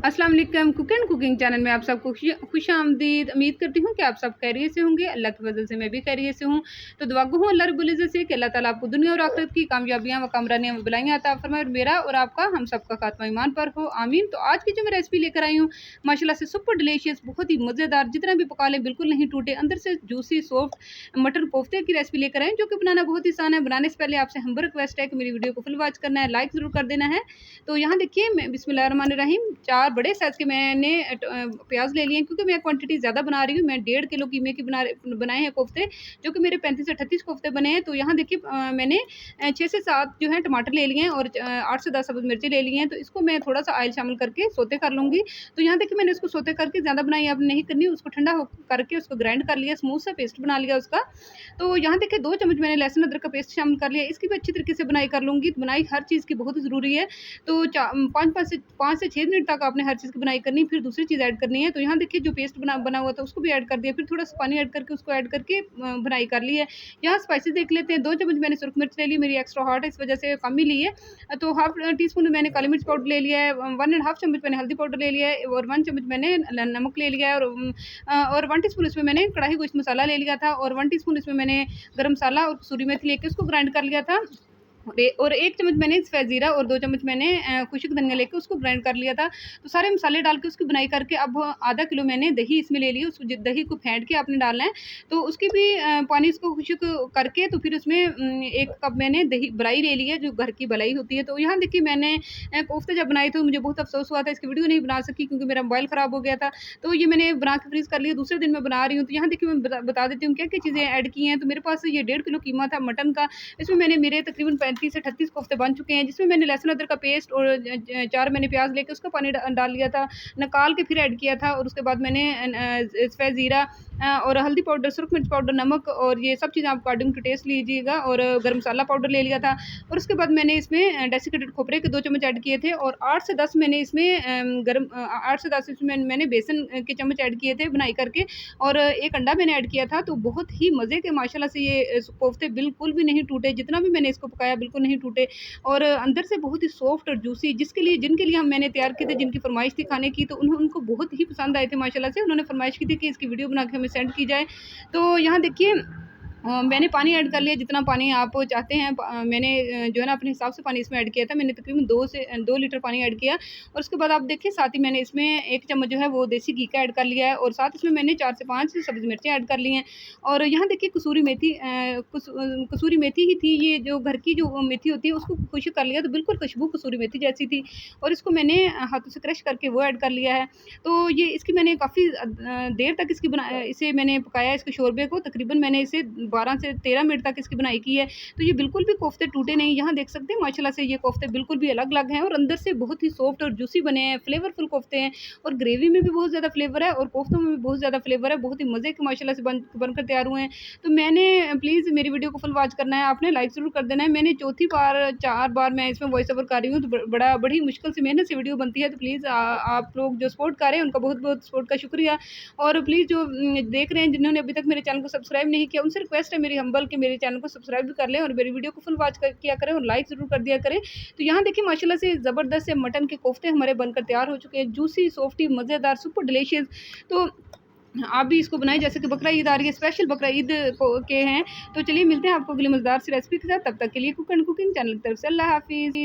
अस्सलाम वालेकुम। Cook and cooking channel में आप सबको खुश आमदीद। उम्मीद करती हूँ कि आप सब खैरियत से होंगे। अल्लाह की फजल से मैं भी खैरियत से हूँ। तो दुआ गो हूँ अल्लाह रब्बुल इज़्ज़त से कि अल्लाह ताला आपको दुनिया और आखिरत की कामयाबियाँ व कामरानियाँ व भलाइयाँ अता फरमाए और मेरा और आपका हम सबका खात्मा ईमान पर हो, आमीन। तो आज की जो मैं रेसिपी लेकर आई हूँ माशाल्लाह से सुपर डिलीशियस, बहुत ही मज़ेदार, जितना भी पका लें बिल्कुल नहीं टूटे, अंदर से जूसी सॉफ्ट मटर कोफ्ते की रेसिपी लेकर आए, जो कि बनाना बहुत ही आसान है। बनाने से पहले आपसे हम्बर रिक्वेस्ट है कि मेरी वीडियो को फुल वॉच करना है, लाइक ज़रूर कर देना है। तो यहाँ देखिए मैं बिस्मिल्लाहिर्रहमानिर्रहीम 4 बड़े साइज़ के मैंने प्याज ले लिए हैं, क्योंकि मैं क्वांटिटी ज़्यादा बना रही हूँ। मैं 1.5 किलो कीमे की बनाए हैं कोफ्ते, जो कि मेरे 35 से 38 कोफ्ते बने हैं। तो यहाँ देखिए मैंने 6 से 7 जो है टमाटर ले लिए हैं और 8 से 10 सब्ज़ मिर्ची ले ली हैं। तो इसको मैं थोड़ा-सा ऑयल शामिल करके सोते कर लूँगी। तो यहाँ देखिए मैंने इसको सोते करके, ज़्यादा बनाई अब नहीं करनी, उसको ठंडा हो करके उसको ग्राइंड कर लिया, स्मूथ सा पेस्ट बना लिया उसका। तो यहाँ देखिए 2 चम्मच मैंने लहसुन अदरक का पेस्ट शामिल कर लिया, इसकी भी अच्छी तरीके से बुनाई कर लूँगी। तो बुनाई हर चीज़ की बहुत ज़रूरी है। तो 5 से 6 मिनट तक आपने हर चीज़ की बुनाई करनी, फिर दूसरी चीज़ ऐड करनी है। तो यहाँ देखिए जो पेस्ट बना हुआ था उसको भी ऐड कर दिया, फिर थोड़ा-सा पानी ऐड करके उसको ऐड करके बुनाई कर ली है। यहाँ स्पाइसेस देख लेते हैं। 2 चम्मच मैंने सुरख मिर्च ले ली, मेरी एक्स्ट्रा हॉट है इस वजह से कम ही ली है। तो हाफ टी स्पून मैंने काली मिर्च पाउडर ले लिया है, 1 एंड हाफ चम्मच मैंने हल्दी पाउडर ले लिया है और 1 चम्मच मैंने नमक ले लिया है और 1 टीस्पून इसमें मैंने कढ़ाई गोश्त मसाला ले लिया था और 1 टीस्पून इसमें मैंने गरम मसाला और कसूरी मेथी लेके उसको ग्राइंड कर लिया था। और 1 चम्मच मैंने सफ़ेद ज़ीरा और 2 चम्मच मैंने खुश्क धनिया लेके उसको ग्राइंड कर लिया था। तो सारे मसाले डाल के उसकी बुनाई करके अब आधा किलो मैंने दही इसमें ले ली, उस दही को फेंट के आपने डालना है। तो उसकी भी पानी उसको खुश्क करके, तो फिर उसमें 1 कप मैंने दही बलाई ले ली है, जो घर की बलाई होती है। तो यहाँ देखिए मैंने कोफ्ते जब बनाए थे मुझे बहुत अफ़सोस हुआ था, इसकी वीडियो नहीं बना सकी क्योंकि मेरा मोबाइल ख़राब हो गया था। तो ये मैंने बना के फ्रीज़ कर लिया, दूसरे दिन मैं बना रही हूँ। तो यहाँ देखिए मैं बता देती हूँ क्या-क्या चीज़ें ऐड की हैं। तो मेरे पास ये 1.5 किलो कीमा था मटन का। इसमें मैंने मेरे तकरीबन 35 से 38 कोफ्ते बन चुके हैं, जिसमें मैंने लहसुन अदरक का पेस्ट और 4 मैंने प्याज लेके उसका पानी डाल लिया था, निकाल के फिर ऐड किया था। और उसके बाद मैंने सफ़ेद ज़ीरा और हल्दी पाउडर, सुरख मिर्च पाउडर, नमक और ये सब चीज़ें आप अकॉर्डिंग टू टेस्ट लीजिएगा और गरम मसाला पाउडर ले लिया था। और उसके बाद मैंने इसमें डेसिकेटेड खोपरे के 2 चम्मच ऐड किए थे और 8 से 10 मैंने इसमें 8 से 10 इसमें मैंने बेसन के चम्मच ऐड किए थे बनाई करके और 1 अंडा मैंने ऐड किया था। तो बहुत ही मज़े के माशाल्लाह से ये कोफ्ते बिल्कुल भी नहीं टूटे, जितना भी मैंने इसको पकाया बिल्कुल नहीं टूटे और अंदर से बहुत ही सॉफ्ट और जूसी, जिनके लिए हम मैंने तैयार किए थे, जिनकी फरमाइश थी खाने की, तो उनको बहुत ही पसंद आए थे माशाल्लाह से। उन्होंने फरमाइश की थी कि इसकी वीडियो बना के हमें सेंड की जाए। तो यहाँ देखिए मैंने पानी ऐड कर लिया, जितना पानी आप चाहते हैं। मैंने जो है ना अपने हिसाब से पानी इसमें ऐड किया था। मैंने तकरीबन 2 लीटर पानी ऐड किया और उसके बाद आप देखिए साथ ही मैंने इसमें 1 चम्मच जो है वो देसी घी का ऐड कर लिया है और साथ इसमें मैंने 4 से 5 सब्ज़ी मिर्चें ऐड कर ली हैं। और यहाँ देखिए कसूरी मेथी ही थी, ये जो घर की जो मेथी होती है उसको खुश्क कर लिया, तो बिल्कुल खुशबू कसूरी मेथी जैसी थी और इसको मैंने हाथों से क्रश करके वो ऐड कर लिया है। तो ये इसकी मैंने काफ़ी देर तक इसे मैंने पकाया, इसके शोरबे को तकरीबन मैंने इसे 12 से 13 मिनट तक इसकी बुनाई की है। तो ये बिल्कुल भी कोफ्ते टूटे नहीं। यहाँ देख सकते हैं माशाल्लाह से ये कोफ्ते बिल्कुल भी अलग-अलग हैं और अंदर से बहुत ही सॉफ्ट और जूसी बने हैं, फ्लेवरफुल कोफ्ते हैं और ग्रेवी में भी बहुत ज़्यादा फ्लेवर है और कोफ्तों में भी बहुत ज़्यादा फ्लेवर है। बहुत ही मज़े के माशाल्लाह से बनकर तैयार हुए हैं। तो मैंने प्लीज़ मेरी वीडियो को फुल वॉच करना है, आपने लाइक ज़रूर कर देना है। मैंने चौथी बार 4 बार मैं इसमें वॉइस ओवर कर रही हूँ, तो बड़ी मुश्किल से मेहनत से वीडियो बनती है। तो प्लीज़ आप लोग जो सपोर्ट कर रहे हैं उनका बहुत-बहुत सपोर्ट का शुक्रिया। और प्लीज़ जो देख रहे हैं, जिन्होंने अभी तक मेरे चैनल को सब्सक्राइब नहीं किया, उनसे रिक्वेस्ट है मेरी हम्बल कि मेरे चैनल को सब्सक्राइब भी कर लें और मेरी वीडियो को फुल वॉच किया करें और लाइक ज़रूर कर दिया करें। तो यहाँ देखिए माशाल्लाह से ज़बरदस्त से मटन के कोफ्ते हमारे बनकर तैयार हो चुके हैं, जूसी, सॉफ्टी, मज़ेदार, सुपर डिलीशियस। तो आप भी इसको बनाएं। जैसे कि बकरा ईद आ रही है, स्पेशल बकरा ईद के हैं। तो चलिए मिलते हैं आपको अगली मज़ेदार सी रेसिपी के साथ। तब तक के लिए कुक एंड कुकिंग चैनल की तरफ से अल्लाह हाफ़िज़।